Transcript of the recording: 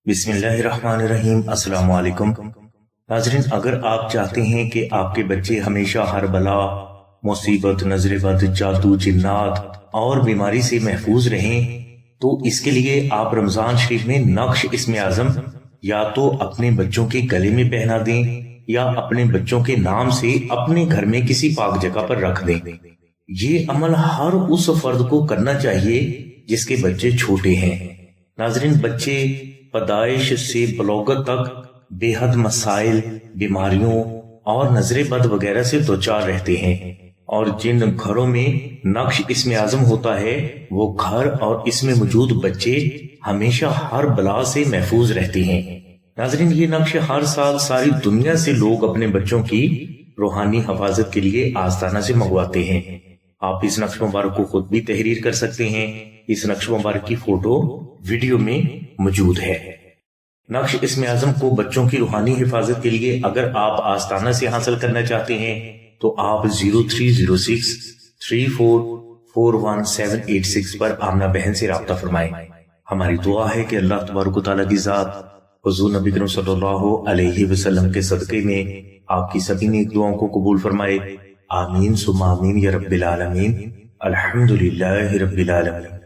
بسم اللہ الرحمن الرحیم۔ السلام علیکم ناظرین، اگر آپ چاہتے ہیں کہ آپ کے بچے ہمیشہ ہر بلا، مصیبت، نظر بد، جادو، جنات اور بیماری سے محفوظ رہیں تو اس کے لیے آپ رمضان شریف میں نقش اسم اعظم یا تو اپنے بچوں کے گلے میں پہنا دیں یا اپنے بچوں کے نام سے اپنے گھر میں کسی پاک جگہ پر رکھ دیں۔ یہ عمل ہر اس فرد کو کرنا چاہیے جس کے بچے چھوٹے ہیں۔ ناظرین، بچے پیدائش سے بلوغت تک بے حد مسائل، بیماریوں اور نظر بد وغیرہ سے دوچار رہتے ہیں، اور جن گھروں میں نقش اسم اعظم ہوتا ہے وہ گھر اور اس میں موجود بچے ہمیشہ ہر بلا سے محفوظ رہتے ہیں۔ ناظرین، یہ نقش ہر سال ساری دنیا سے لوگ اپنے بچوں کی روحانی حفاظت کے لیے آستانہ سے منگواتے ہیں۔ آپ اس نقش مبارک کو خود بھی تحریر کر سکتے ہیں۔ اس نقش مبارک کی فوٹو ویڈیو میں موجود ہے۔ نقش اسم اعظم کو بچوں کی روحانی حفاظت کے لیے اگر آپ آستانہ سے حاصل کرنا چاہتے ہیں تو آپ 0306 3441 پر آمنہ بہن سے رابطہ فرمائیں۔ ہماری دعا ہے کہ اللہ تبارک و تعالیٰ کی ذات حضور نبی کریم صلی اللہ علیہ وسلم کے صدقے میں آپ کی سبھی نیک دعاؤں کو قبول فرمائے۔ آمین ثم آمین یا رب العالمین۔ الحمدللہ رب العالمین۔